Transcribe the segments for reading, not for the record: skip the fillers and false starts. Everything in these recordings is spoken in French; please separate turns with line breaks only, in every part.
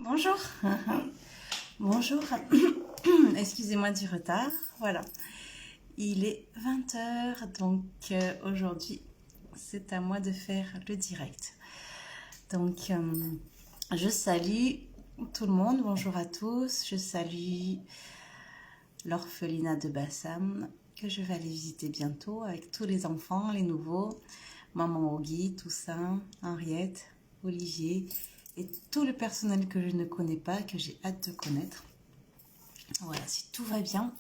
Bonjour, bonjour, excusez-moi du retard, voilà, il est 20 heures, donc aujourd'hui c'est à moi de faire le direct. Donc je salue tout le monde, bonjour à tous, je salue l'orphelinat de Bassam que je vais aller visiter bientôt avec tous les enfants, les nouveaux, maman Ogui, Toussaint, Henriette, Olivier et tout le personnel que je ne connais pas, que j'ai hâte de connaître. Voilà, si tout va bien,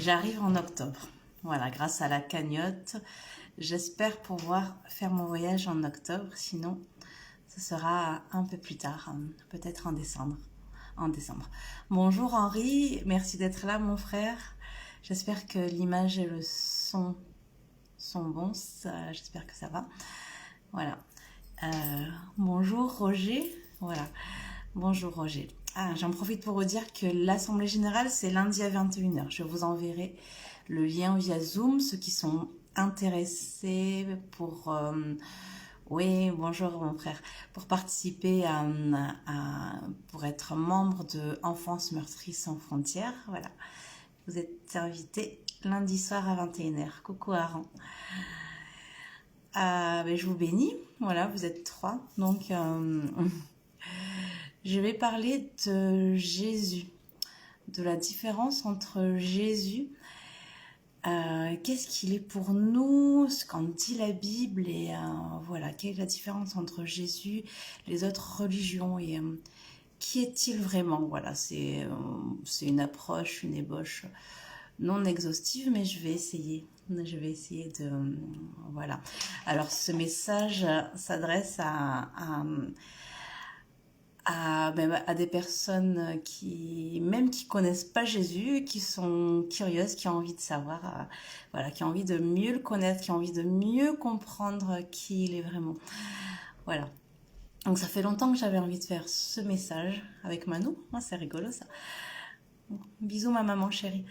j'arrive en octobre. Voilà, grâce à la cagnotte, j'espère pouvoir faire mon voyage en octobre. Sinon, ce sera un peu plus tard, peut-être en décembre. Bonjour Henri, merci d'être là mon frère. J'espère que l'image et le son sont bons, j'espère que ça va. Voilà. Bonjour Roger, voilà. Bonjour Roger. J'en profite pour vous dire que l'Assemblée Générale, c'est lundi à 21 h. Je vous enverrai le lien via Zoom, ceux qui sont intéressés pour... oui, bonjour mon frère. Pour participer pour être membre de Enfance Meurtrie sans frontières, voilà. Vous êtes invités lundi soir à 21 h. Coucou Aran. Je vous bénis. Voilà, vous êtes 3. Donc... je vais parler de Jésus, de la différence entre Jésus, qu'est-ce qu'il est pour nous, ce qu'en dit la Bible, et voilà, quelle est la différence entre Jésus, les autres religions, et qui est-il vraiment. Voilà, c'est une approche, une ébauche non exhaustive, mais je vais essayer de... voilà. Alors, ce message s'adresse à des personnes qui connaissent pas Jésus, qui sont curieuses, qui ont envie de savoir, voilà, qui ont envie de mieux le connaître, qui ont envie de mieux comprendre qui il est vraiment. Voilà. Donc ça fait longtemps que j'avais envie de faire ce message avec Manou. Moi, c'est rigolo ça. Bisous ma maman chérie.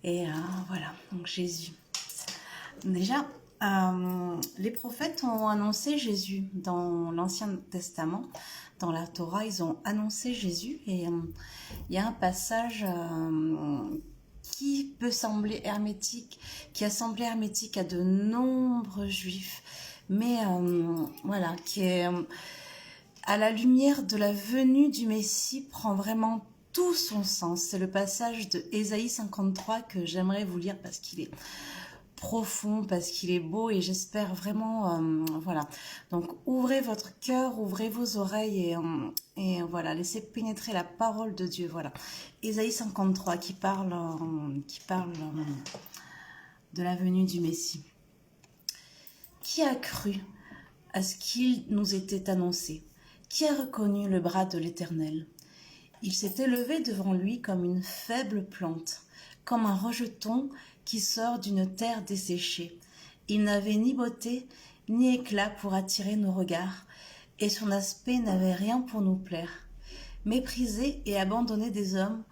Et voilà, donc Jésus. Déjà, les prophètes ont annoncé Jésus dans l'Ancien Testament. Dans la Torah, ils ont annoncé Jésus, et il y a un passage qui peut sembler hermétique, qui a semblé hermétique à de nombreux juifs, mais voilà, qui est à la lumière de la venue du Messie, prend vraiment tout son sens. C'est le passage de Ésaïe 53 que j'aimerais vous lire parce qu'il est profond, parce qu'il est beau, et j'espère vraiment, voilà. Donc ouvrez votre cœur, ouvrez vos oreilles, et voilà, laissez pénétrer la parole de Dieu. Voilà, Ésaïe 53 qui parle de la venue du Messie. Qui a cru à ce qu'il nous était annoncé? Qui a reconnu le bras de l'Éternel? Il s'est élevé devant lui comme une faible plante, comme un rejeton qui sort d'une terre desséchée. Il n'avait ni beauté ni éclat pour attirer nos regards, et son aspect n'avait rien pour nous plaire. Méprisé et abandonné des hommes,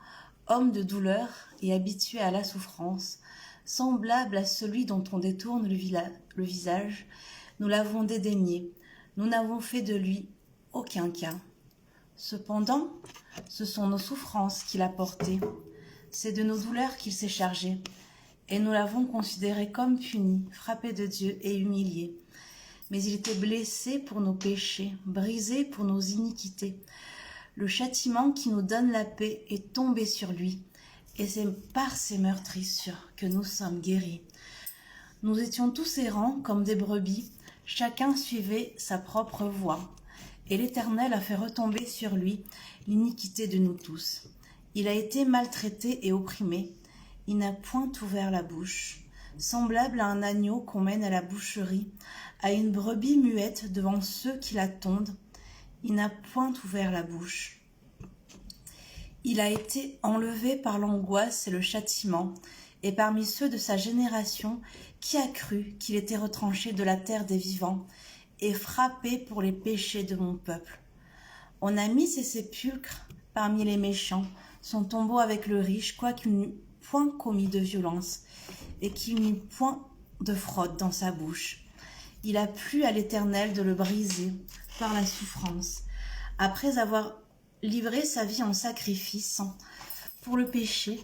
homme de douleur et habitué à la souffrance, semblable à celui dont on détourne le visage, nous l'avons dédaigné, nous n'avons fait de lui aucun cas. Cependant, ce sont nos souffrances qu'il a portées, c'est de nos douleurs qu'il s'est chargé, et nous l'avons considéré comme puni, frappé de Dieu et humilié. Mais il était blessé pour nos péchés, brisé pour nos iniquités. Le châtiment qui nous donne la paix est tombé sur lui, et c'est par ses meurtrissures que nous sommes guéris. Nous étions tous errants comme des brebis, chacun suivait sa propre voie, et l'Éternel a fait retomber sur lui l'iniquité de nous tous. Il a été maltraité et opprimé, il n'a point ouvert la bouche. Semblable à un agneau qu'on mène à la boucherie, à une brebis muette devant ceux qui la tondent, il n'a point ouvert la bouche. Il a été enlevé par l'angoisse et le châtiment, et parmi ceux de sa génération, qui a cru qu'il était retranché de la terre des vivants, et frappé pour les péchés de mon peuple. On a mis ses sépulcres parmi les méchants, son tombeau avec le riche, quoiqu'il n'eût point commis de violence, et qu'il n'eût point de fraude dans sa bouche. Il a plu à l'Éternel de le briser par la souffrance. Après avoir livrer sa vie en sacrifice pour le péché.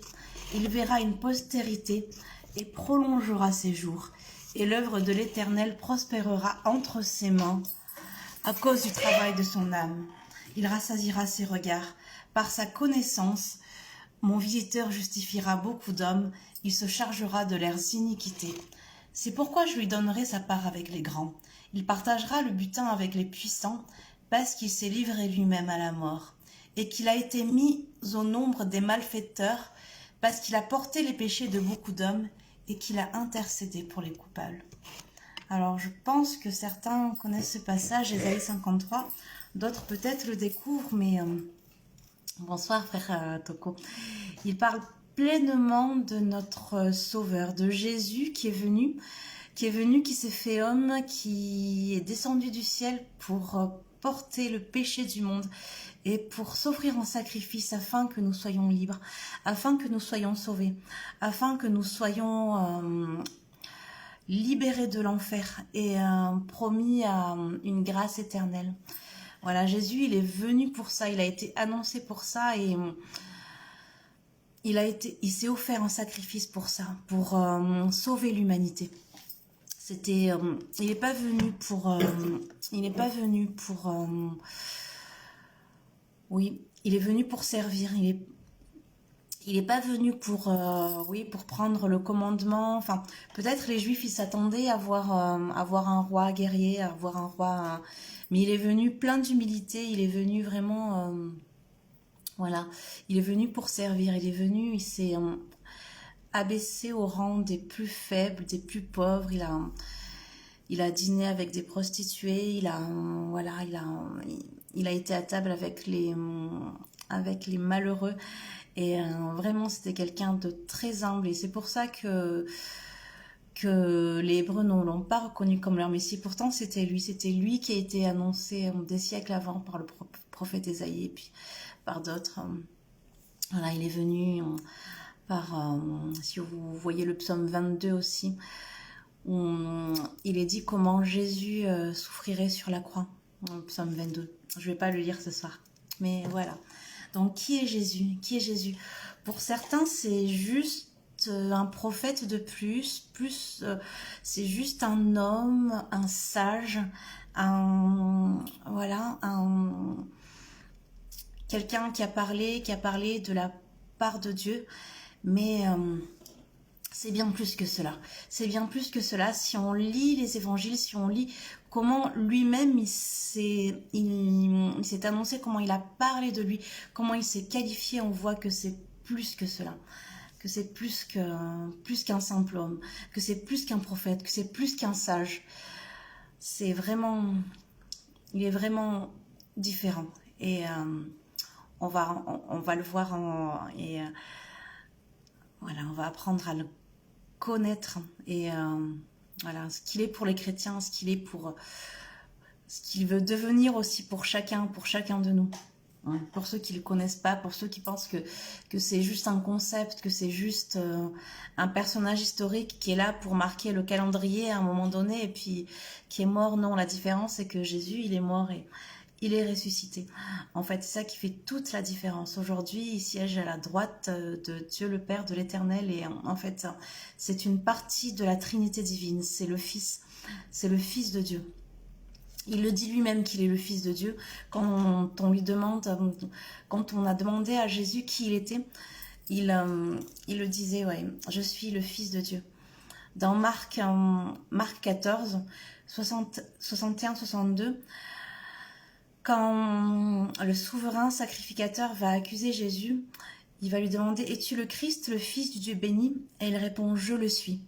Il verra une postérité et prolongera ses jours. Et l'œuvre de l'Éternel prospérera entre ses mains à cause du travail de son âme. Il rassasiera ses regards. Par sa connaissance, mon visiteur justifiera beaucoup d'hommes. Il se chargera de leurs iniquités. C'est pourquoi je lui donnerai sa part avec les grands. Il partagera le butin avec les puissants, parce qu'il s'est livré lui-même à la mort, et qu'il a été mis au nombre des malfaiteurs, parce qu'il a porté les péchés de beaucoup d'hommes, et qu'il a intercédé pour les coupables. Alors je pense que certains connaissent ce passage, Ésaïe 53, d'autres peut-être le découvrent, mais bonsoir frère Toko. Il parle pleinement de notre Sauveur, de Jésus qui est venu, qui s'est fait homme, qui est descendu du ciel pour porter le péché du monde et pour s'offrir en sacrifice afin que nous soyons libres, afin que nous soyons sauvés, afin que nous soyons libérés de l'enfer et promis à une grâce éternelle. Voilà, Jésus, il est venu pour ça, il a été annoncé pour ça et il s'est offert en sacrifice pour ça, pour sauver l'humanité. C'était, il n'est pas venu pour, oui, il est venu pour servir. Il est pas venu pour, oui, pour prendre le commandement. Enfin, peut-être les Juifs ils s'attendaient à voir un roi guerrier, à voir un roi, mais il est venu plein d'humilité. Il est venu vraiment, voilà, il est venu pour servir. Il s'est abaissé au rang des plus faibles, des plus pauvres. Il a dîné avec des prostituées. Voilà, il a été à table avec les malheureux. Et vraiment, c'était quelqu'un de très humble. Et c'est pour ça que les Hébreux ne l'ont pas reconnu comme leur Messie. Pourtant, c'était lui qui a été annoncé des siècles avant par le prophète Ésaïe et puis par d'autres. Voilà, il est venu si vous voyez le psaume 22 aussi, où il est dit comment Jésus souffrirait sur la croix. Le psaume 22. Je ne vais pas le lire ce soir. Mais voilà. Donc, qui est Jésus? Qui est Jésus? Pour certains, c'est juste un prophète de plus, c'est juste un homme, un sage, quelqu'un qui a parlé de la part de Dieu, mais c'est bien plus que cela. C'est bien plus que cela. Si on lit les évangiles, si on lit comment lui-même il s'est annoncé, comment il a parlé de lui, comment il s'est qualifié, on voit que c'est plus que cela, que c'est plus qu'un simple homme, que c'est plus qu'un prophète, que c'est plus qu'un sage. C'est vraiment, il est vraiment différent et on va le voir voilà, on va apprendre à le connaître et voilà, ce qu'il est pour les chrétiens, ce qu'il veut devenir aussi pour chacun de nous. Pour ceux qui ne le connaissent pas, pour ceux qui pensent que c'est juste un concept, que c'est juste un personnage historique qui est là pour marquer le calendrier à un moment donné et puis qui est mort. Non, la différence c'est que Jésus, il est mort et il est ressuscité. En fait, c'est ça qui fait toute la différence. Aujourd'hui, il siège à la droite de Dieu le Père, de l'Éternel, et en fait, c'est une partie de la Trinité divine. C'est le Fils de Dieu. Il le dit lui-même qu'il est le Fils de Dieu. Quand on a demandé à Jésus qui il était, il le disait, ouais, je suis le Fils de Dieu. Dans Marc 14, 61-62, quand le souverain sacrificateur va accuser Jésus, il va lui demander « Es-tu le Christ, le Fils du Dieu béni ?» Et il répond « Je le suis.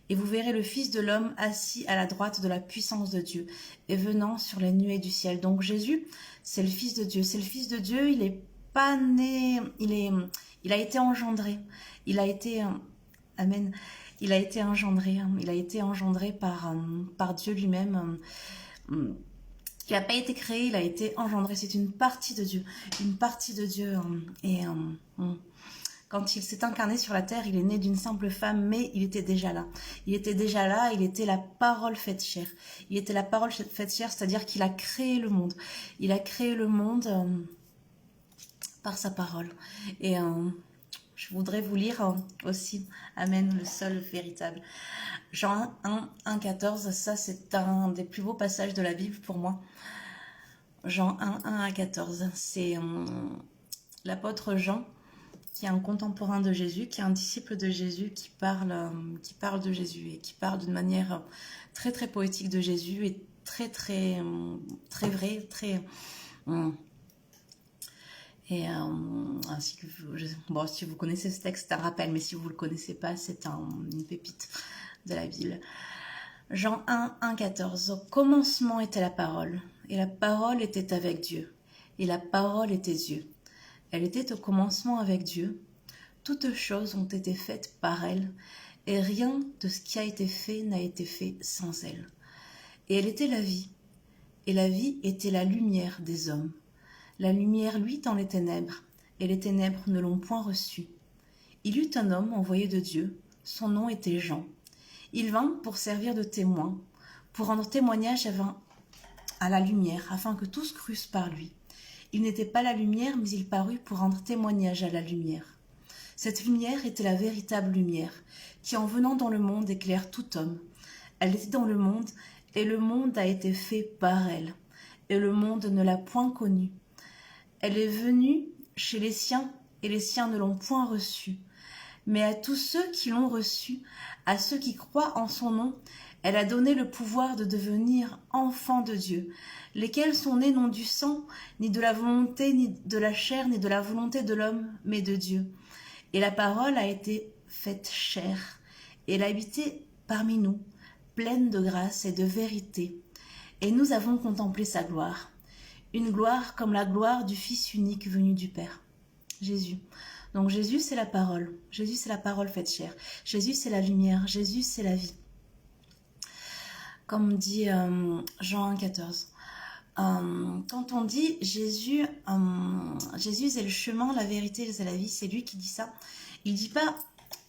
Et vous verrez le Fils de l'homme assis à la droite de la puissance de Dieu et venant sur les nuées du ciel. » Donc Jésus, c'est le Fils de Dieu. C'est le Fils de Dieu, il n'est pas né, il a été engendré. Il a été, amen, il a été engendré par Dieu lui-même. Il n'a pas été créé, il a été engendré. C'est une partie de Dieu. Et quand il s'est incarné sur la terre, il est né d'une simple femme, mais il était déjà là. Il était la parole faite chair. Il était la parole faite chair, c'est-à-dire qu'il a créé le monde. Il a créé le monde par sa parole. Et je voudrais vous lire aussi, Amen, le seul véritable. Jean 1, 14, ça c'est un des plus beaux passages de la Bible pour moi. Jean 1 à 14, c'est l'apôtre Jean, qui est un contemporain de Jésus, qui est un disciple de Jésus, qui parle de Jésus et qui parle d'une manière très très poétique de Jésus et très très très vrai, très et ainsi que bon, si vous connaissez ce texte, c'est un rappel, mais si vous ne le connaissez pas, c'est une pépite de la Bible. Jean 1, 14. Au commencement était la parole, et la parole était avec Dieu, et la parole était Dieu. Elle était au commencement avec Dieu. Toutes choses ont été faites par elle, et rien de ce qui a été fait n'a été fait sans elle. Et elle était la vie, et la vie était la lumière des hommes. La lumière luit dans les ténèbres, et les ténèbres ne l'ont point reçue. Il eut un homme envoyé de Dieu, son nom était Jean. Il vint pour servir de témoin, pour rendre témoignage à la lumière, afin que tous crussent par lui. Il n'était pas la lumière, mais il parut pour rendre témoignage à la lumière. Cette lumière était la véritable lumière, qui en venant dans le monde éclaire tout homme. Elle était dans le monde, et le monde a été fait par elle, et le monde ne l'a point connue. Elle est venue chez les siens, et les siens ne l'ont point reçue. Mais à tous ceux qui l'ont reçue, à ceux qui croient en son nom, elle a donné le pouvoir de devenir enfants de Dieu, lesquels sont nés non du sang, ni de la volonté, ni de la chair, ni de la volonté de l'homme, mais de Dieu. Et la parole a été faite chair, et elle a habité parmi nous, pleine de grâce et de vérité. Et nous avons contemplé sa gloire, une gloire comme la gloire du Fils unique venu du Père, Jésus. Donc Jésus, c'est la parole. Jésus, c'est la parole faite chair. Jésus, c'est la lumière. Jésus, c'est la vie. Comme dit Jean 1, 14. Quand on dit Jésus, Jésus est le chemin, la vérité et la vie, c'est lui qui dit ça. Il dit pas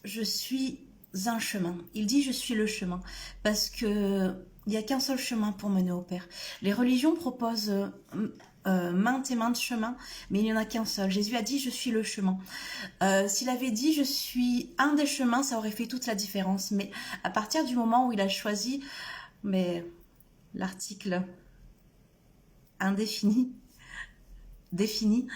je suis un chemin. Il dit je suis le chemin. Parce que il n'y a qu'un seul chemin pour mener au Père. Les religions proposent maintes et maintes chemins, mais il n'y en a qu'un seul. Jésus a dit je suis le chemin. S'il avait dit je suis un des chemins, ça aurait fait toute la différence. Mais à partir du moment où il a choisi l'article indéfini, défini,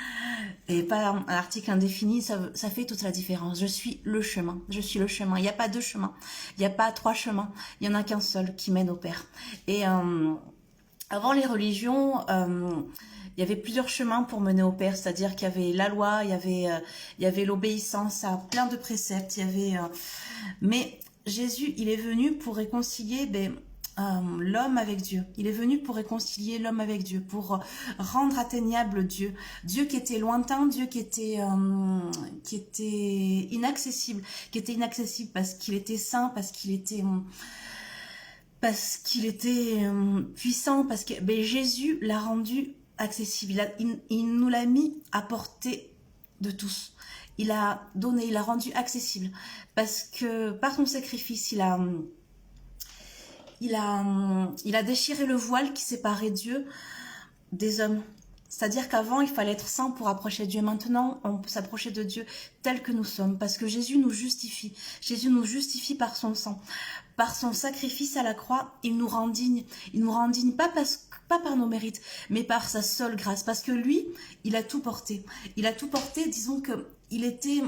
et pas un article indéfini, ça fait toute la différence. Je suis le chemin, je suis le chemin. Il n'y a pas deux chemins, il n'y a pas trois chemins, il n'y en a qu'un seul qui mène au Père. Et avant les religions, il y avait plusieurs chemins pour mener au Père, c'est-à-dire qu'il y avait la loi, il y avait l'obéissance à plein de préceptes, mais Jésus, il est venu pour réconcilier l'homme avec Dieu. Il est venu pour réconcilier l'homme avec Dieu, pour rendre atteignable Dieu. Dieu qui était lointain, Dieu qui était inaccessible, parce qu'il était saint, parce qu'il était puissant, parce que Jésus l'a rendu accessible. Il nous l'a mis à portée de tous. Il a rendu accessible parce que par son sacrifice, il a déchiré le voile qui séparait Dieu des hommes. C'est-à-dire qu'avant, il fallait être saint pour approcher de Dieu. Maintenant, on peut s'approcher de Dieu tel que nous sommes. Parce que Jésus nous justifie. Jésus nous justifie par son sang. Par son sacrifice à la croix, il nous rend dignes. Il nous rend dignes pas par nos mérites, mais par sa seule grâce. Parce que lui, il a tout porté. Il a tout porté, disons que il était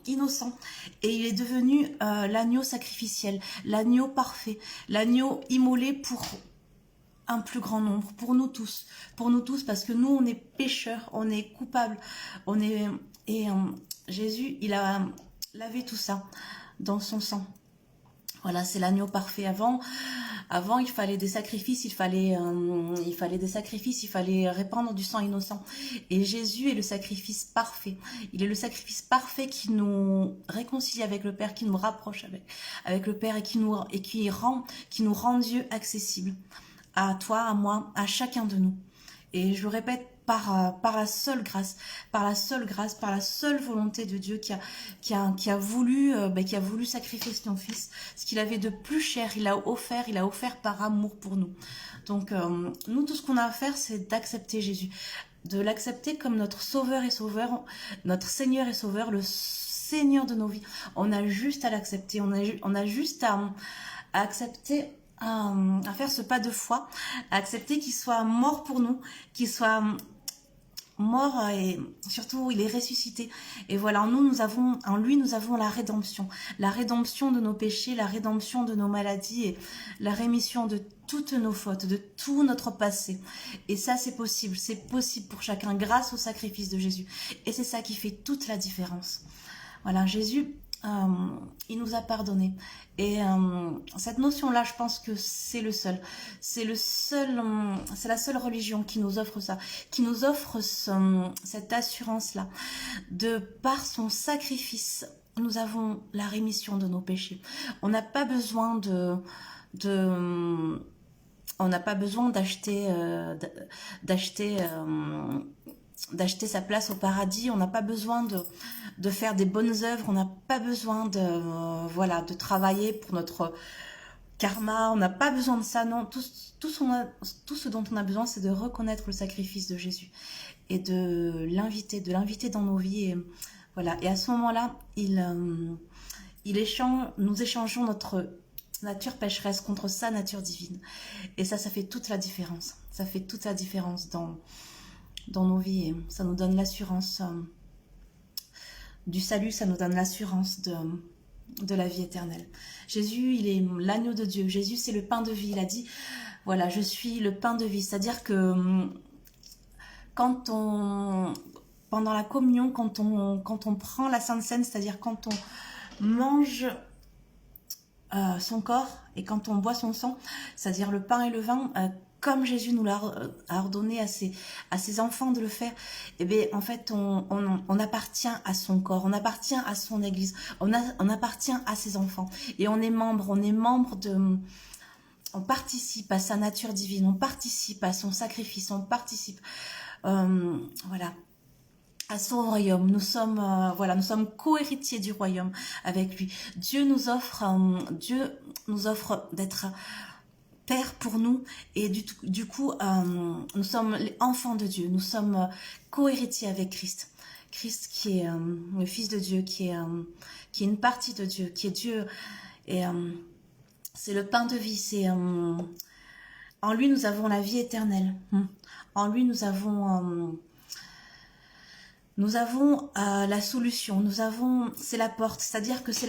innocent et il est devenu l'agneau sacrificiel, l'agneau parfait, l'agneau immolé pour un plus grand nombre, pour nous tous, parce que nous on est pécheurs, on est coupables, Jésus il a lavé tout ça dans son sang. Voilà, c'est l'agneau parfait. Avant, il fallait des sacrifices, il fallait répandre du sang innocent. Et Jésus est le sacrifice parfait. Il est le sacrifice parfait qui nous réconcilie avec le Père, qui nous rapproche avec le Père et qui nous rend Dieu accessible. À toi, à moi, à chacun de nous. Et je le répète, par la seule grâce, par la seule volonté de Dieu qui a voulu sacrifier son fils, ce qu'il avait de plus cher, il a offert par amour pour nous. Donc nous, tout ce qu'on a à faire, c'est d'accepter Jésus. de l'accepter comme notre sauveur et sauveur, notre Seigneur et sauveur, le Seigneur de nos vies. On a juste à l'accepter, on a juste à accepter, à faire ce pas de foi, à accepter qu'il soit mort pour nous, qu'il soit mort et surtout il est ressuscité. Et voilà, en lui nous avons la rédemption de nos péchés, la rédemption de nos maladies et la rémission de toutes nos fautes, de tout notre passé. Et ça c'est possible pour chacun grâce au sacrifice de Jésus. Et c'est ça qui fait toute la différence. Voilà, Jésus, il nous a pardonné. Et cette notion-là, je pense que c'est la seule religion qui nous offre ça, qui nous offre cette assurance-là. De par son sacrifice, nous avons la rémission de nos péchés. On n'a pas besoin on n'a pas besoin d'acheter sa place au paradis. On n'a pas besoin de faire des bonnes œuvres. On n'a pas besoin de travailler pour notre karma. On n'a pas besoin de ça. Non, tout ce dont on a besoin, c'est de reconnaître le sacrifice de Jésus et de l'inviter dans nos vies. Et voilà. Et à ce moment-là, nous échangeons notre nature pécheresse contre sa nature divine. Et ça fait toute la différence. Ça fait toute la différence dans nos vies, et ça nous donne l'assurance du salut, ça nous donne l'assurance de la vie éternelle. Jésus, il est l'agneau de Dieu. Jésus, c'est le pain de vie. Il a dit, voilà, je suis le pain de vie. C'est-à-dire que pendant la communion, quand on prend la Sainte Seine, c'est-à-dire quand on mange son corps et quand on boit son sang, c'est-à-dire le pain et le vin, comme Jésus nous l'a ordonné à ses enfants de le faire, eh bien, en fait, on appartient à son corps, on appartient à son église, on appartient à ses enfants. Et on participe à sa nature divine, on participe à son sacrifice, on participe, voilà, à son royaume. Nous sommes co-héritiers du royaume avec lui. Dieu nous offre d'être Père pour nous, et du coup, nous sommes les enfants de Dieu, nous sommes co-héritiers avec Christ. Christ qui est le Fils de Dieu, qui est une partie de Dieu, qui est Dieu, et c'est le pain de vie, en lui nous avons la vie éternelle, en lui nous avons la solution, c'est la porte, c'est-à-dire que c'est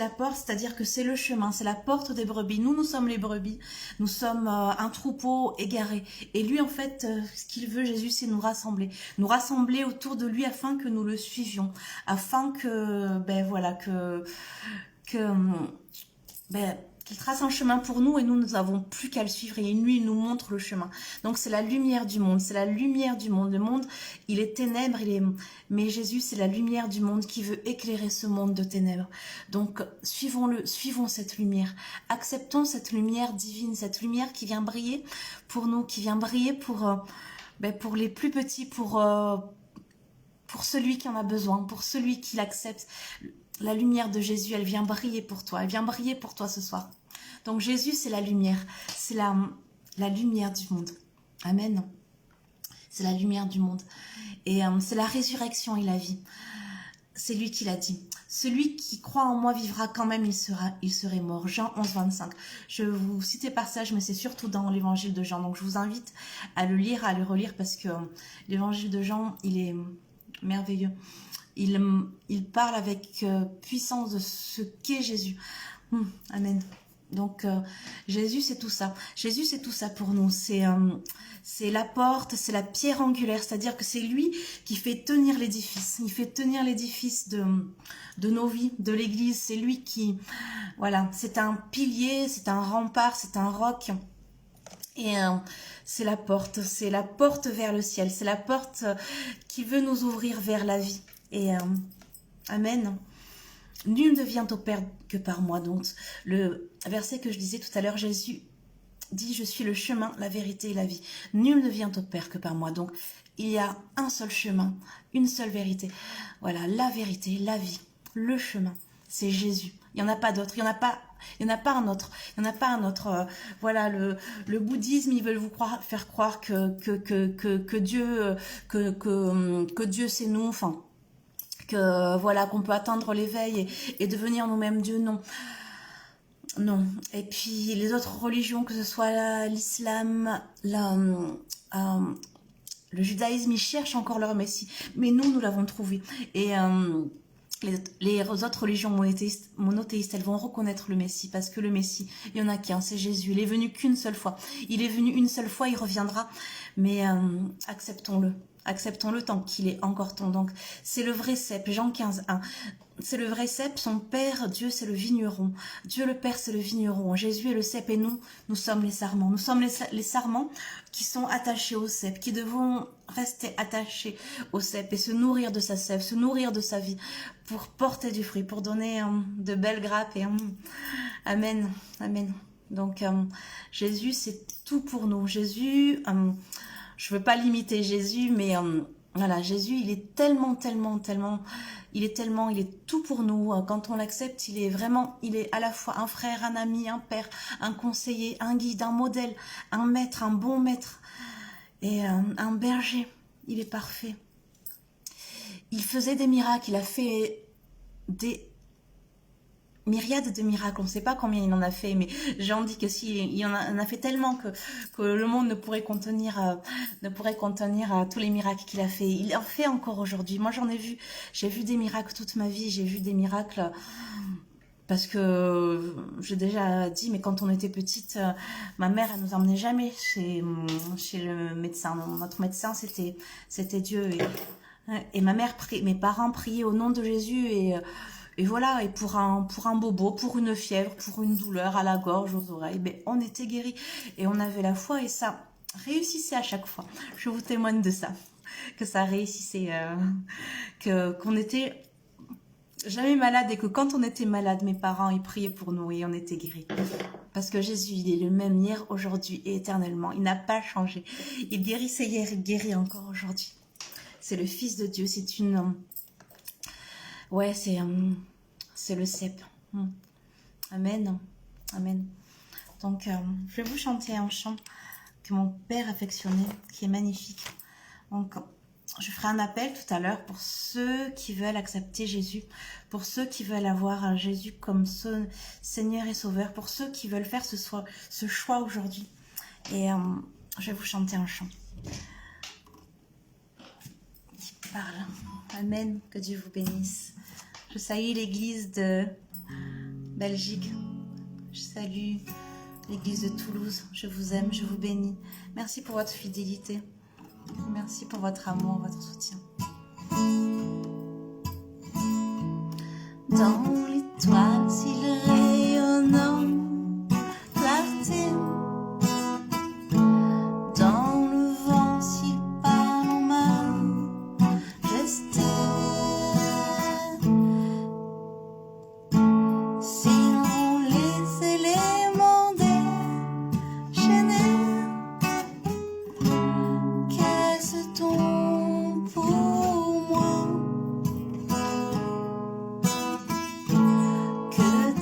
le chemin, c'est la porte des brebis. Nous sommes les brebis, nous sommes un troupeau égaré. Et lui, en fait, ce qu'il veut, Jésus, c'est nous rassembler autour de lui afin que nous le suivions, afin que, qu'il trace un chemin pour nous et nous n'avons plus qu'à le suivre, et lui, il nous montre le chemin. Donc c'est la lumière du monde, Le monde, il est ténèbres, mais Jésus, c'est la lumière du monde qui veut éclairer ce monde de ténèbres. Donc suivons cette lumière, acceptons cette lumière divine, cette lumière qui vient briller pour nous, qui vient briller pour les plus petits, pour celui qui en a besoin, pour celui qui l'accepte. La lumière de Jésus, elle vient briller pour toi. Elle vient briller pour toi ce soir. Donc Jésus, c'est la lumière. C'est la lumière du monde. Amen. C'est la lumière du monde. Et c'est la résurrection et la vie. C'est lui qui l'a dit. Celui qui croit en moi vivra quand même, il serait mort. Jean 11, 25. Je vais vous citer passage, mais c'est surtout dans l'évangile de Jean. Donc je vous invite à le lire, à le relire, parce que l'évangile de Jean, il est merveilleux. Il parle avec puissance de ce qu'est Jésus. Amen. Donc Jésus, c'est tout ça. Jésus, c'est tout ça pour nous. C'est la porte, c'est la pierre angulaire. C'est-à-dire que c'est lui qui fait tenir l'édifice. Il fait tenir l'édifice de nos vies, de l'Église. C'est lui qui... Voilà, c'est un pilier, c'est un rempart, c'est un roc. Et c'est la porte vers le ciel. C'est la porte qui veut nous ouvrir vers la vie. Et amen. Nul ne vient au Père que par moi. Donc le verset que je disais tout à l'heure, Jésus dit, je suis le chemin, la vérité et la vie. Nul ne vient au Père que par moi. Donc il y a un seul chemin, une seule vérité. Voilà, la vérité, la vie, le chemin. c'est Jésus. Il n'y en a pas d'autre, il n'y en a pas un autre. Il n'y en a pas un autre. Voilà, le bouddhisme, ils veulent faire croire que Dieu, que Dieu c'est nous, enfin, que voilà, qu'on peut atteindre l'éveil et devenir nous-mêmes Dieu. Non. Non. Et puis les autres religions, que ce soit l'islam, le judaïsme, ils cherchent encore leur Messie. Mais nous l'avons trouvé. Et les autres religions monothéistes, elles vont reconnaître le Messie, parce que le Messie, il y en a qu'un, c'est Jésus. Il est venu qu'une seule fois. Il est venu une seule fois, il reviendra. Mais acceptons-le. Acceptons-le tant qu'il est encore temps. Donc, c'est le vrai cep, Jean 15, 1. C'est le vrai cep, son père, Dieu, c'est le vigneron. Dieu le Père, c'est le vigneron. Jésus est le cep et nous sommes les sarments. Nous sommes les sarments qui sont attachés au cep, qui devons rester attachés au cep et se nourrir de sa sève, se nourrir de sa vie pour porter du fruit, pour donner de belles grappes. Et amen, amen. Donc, Jésus, c'est tout pour nous. Jésus, je veux pas limiter Jésus, mais voilà, Jésus, il est tellement, il est tout pour nous. Quand on l'accepte, il est à la fois un frère, un ami, un père, un conseiller, un guide, un modèle, un maître, un bon maître et un berger. Il est parfait. Il faisait des miracles, il a fait des myriades de miracles, on ne sait pas combien il en a fait, mais j'en dis que si, il en a fait tellement que le monde ne pourrait contenir tous les miracles qu'il a fait. Il en fait encore aujourd'hui. Moi j'ai vu des miracles toute ma vie, j'ai vu des miracles parce que j'ai déjà dit, mais quand on était petite, ma mère, elle nous emmenait jamais chez le médecin. Notre médecin, c'était Dieu. Et mes parents priaient au nom de Jésus et voilà, et pour un bobo, pour une fièvre, pour une douleur à la gorge, aux oreilles, ben, on était guéris. Et on avait la foi et ça réussissait à chaque fois. Je vous témoigne de ça, que ça réussissait, qu'on était jamais malade et que quand on était malade, mes parents, ils priaient pour nous et on était guéris. Parce que Jésus, il est le même hier, aujourd'hui et éternellement. Il n'a pas changé. Il guérissait hier, il guérit encore aujourd'hui. C'est le Fils de Dieu, c'est une... Ouais, c'est le cep. Amen. Amen. Donc, je vais vous chanter un chant que mon père affectionnait, qui est magnifique. Donc, je ferai un appel tout à l'heure pour ceux qui veulent accepter Jésus, pour ceux qui veulent avoir Jésus comme son Seigneur et Sauveur, pour ceux qui veulent faire ce choix aujourd'hui. Et je vais vous chanter un chant qui parle. Amen. Que Dieu vous bénisse. Je salue l'église de Belgique. Je salue l'église de Toulouse. Je vous aime, je vous bénis. Merci pour votre fidélité. Merci pour votre amour, votre soutien. Dans l'étoile, s'il rayonnant, clarté. Dans le vent, s'il parle en majesté. Sinon, les éléments déchaînés. Qu'est-ce donc pour moi que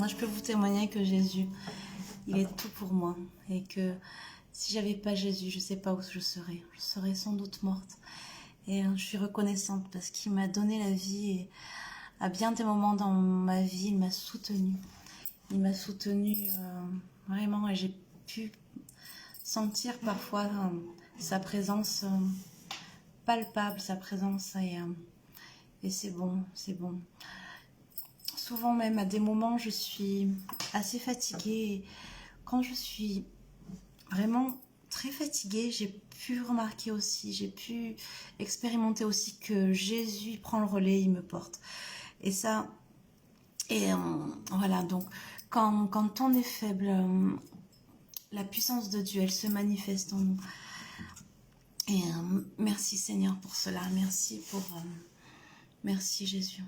je peux vous témoigner que Jésus, il est tout pour moi. Et que si j'avais pas Jésus, je ne sais pas où je serais. Je serais sans doute morte. Et je suis reconnaissante parce qu'il m'a donné la vie. Et à bien des moments dans ma vie, il m'a soutenue. Il m'a soutenue vraiment. Et j'ai pu sentir parfois sa présence palpable, sa présence. Et c'est bon, c'est bon. Souvent même, à des moments, je suis assez fatiguée. Et quand je suis vraiment très fatiguée, j'ai pu remarquer aussi, j'ai pu expérimenter aussi que Jésus prend le relais, il me porte. Et ça, voilà, donc quand on est faible, la puissance de Dieu, elle se manifeste en nous. Et merci Seigneur pour cela, merci Jésus,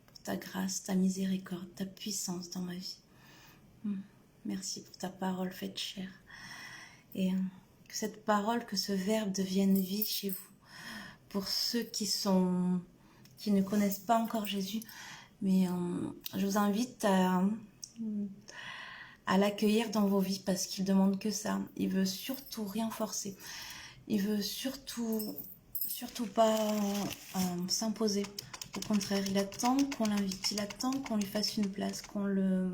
pour ta grâce, ta miséricorde, ta puissance dans ma vie. Merci pour ta parole faite chair. Et que cette parole, que ce verbe devienne vie chez vous. Pour ceux qui ne connaissent pas encore Jésus, mais je vous invite à l'accueillir dans vos vies parce qu'il demande que ça. Il veut surtout rien forcer. Il veut surtout pas s'imposer. Au contraire, il attend qu'on l'invite. Il attend qu'on lui fasse une place, qu'on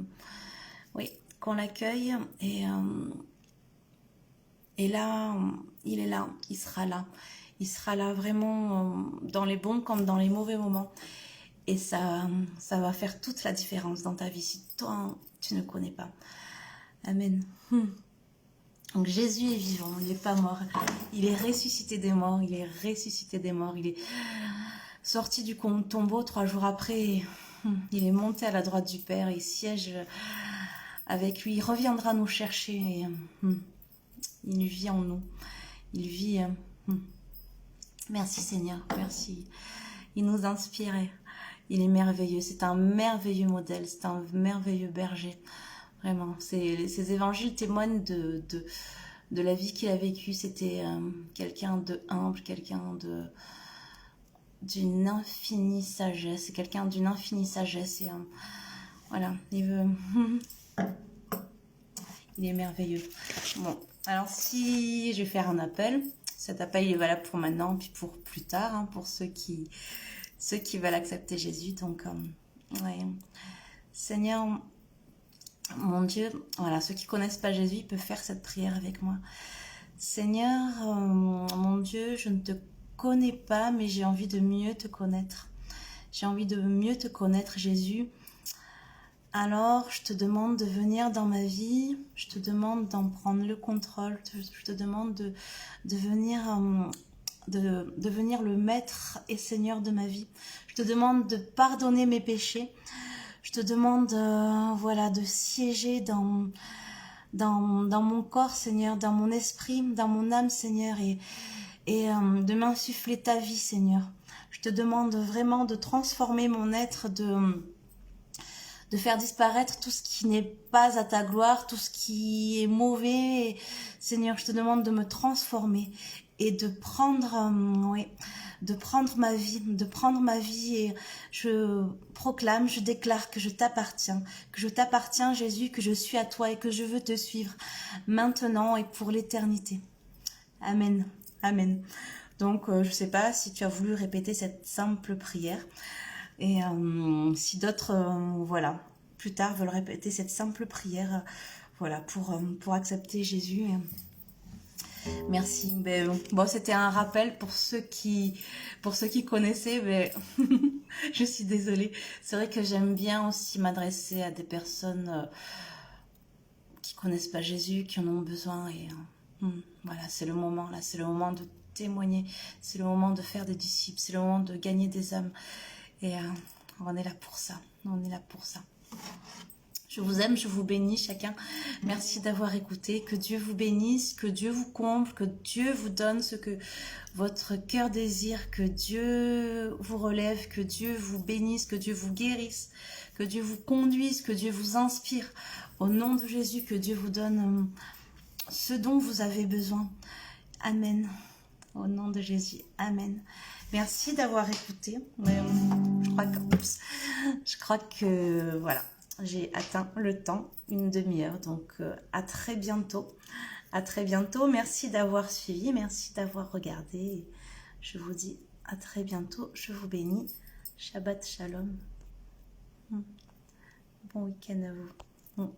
l'accueille. Et là, il est là, il sera là. Il sera là vraiment dans les bons comme dans les mauvais moments. Et ça va faire toute la différence dans ta vie si toi, tu ne connais pas. Amen. Donc Jésus est vivant, il n'est pas mort. Il est ressuscité des morts, il est ressuscité des morts. Il est sorti du tombeau 3 jours après. Il est monté à la droite du Père, il siège avec lui. Il reviendra nous chercher. Et, il vit en nous. Il vit... Merci Seigneur, merci. Il nous inspire. Il est merveilleux. C'est un merveilleux modèle. C'est un merveilleux berger. Vraiment. Ces évangiles témoignent de la vie qu'il a vécue. C'était quelqu'un de humble, quelqu'un d'une infinie sagesse. C'est quelqu'un d'une infinie sagesse. Et voilà. Il est merveilleux. Bon. Alors si je vais faire un appel, cet appel il est valable pour maintenant puis pour plus tard, pour ceux qui veulent accepter Jésus. Donc ouais. Seigneur, mon Dieu, voilà, ceux qui connaissent pas Jésus, ils peuvent faire cette prière avec moi. Seigneur, mon Dieu, je ne te connais pas, mais j'ai envie de mieux te connaître. J'ai envie de mieux te connaître, Jésus. Alors, je te demande de venir dans ma vie, je te demande d'en prendre le contrôle, je te demande de devenir le maître et seigneur de ma vie. Je te demande de pardonner mes péchés. Je te demande de siéger dans mon corps, Seigneur, dans mon esprit, dans mon âme, Seigneur, et de m'insuffler ta vie, Seigneur. Je te demande vraiment de transformer mon être, de faire disparaître tout ce qui n'est pas à ta gloire, tout ce qui est mauvais. Et, Seigneur, je te demande de me transformer et de prendre ma vie, et je proclame, je déclare que je t'appartiens, Jésus, que je suis à toi et que je veux te suivre maintenant et pour l'éternité. Amen, amen. Donc, je ne sais pas si tu as voulu répéter cette simple prière. Et si d'autres, plus tard veulent répéter cette simple prière, pour accepter Jésus. Merci. Bon, c'était un rappel pour ceux qui connaissaient, mais je suis désolée. C'est vrai que j'aime bien aussi m'adresser à des personnes qui connaissent pas Jésus, qui en ont besoin. Et voilà, c'est le moment là, c'est le moment de témoigner, c'est le moment de faire des disciples, c'est le moment de gagner des âmes. Et on est là pour ça. Je vous aime, je vous bénis chacun. Merci d'avoir écouté. Que Dieu vous bénisse, que Dieu vous comble, que Dieu vous donne ce que votre cœur désire, que Dieu vous relève, que Dieu vous bénisse, que Dieu vous guérisse, que Dieu vous conduise, que Dieu vous inspire. Au nom de Jésus, que Dieu vous donne ce dont vous avez besoin. Amen. Au nom de Jésus. Amen. Merci d'avoir écouté. Je crois que voilà. j'ai atteint le temps, une demi-heure. Donc, à très bientôt. À très bientôt. Merci d'avoir suivi. Merci d'avoir regardé. Je vous dis à très bientôt. Je vous bénis. Shabbat Shalom. Bon week-end à vous.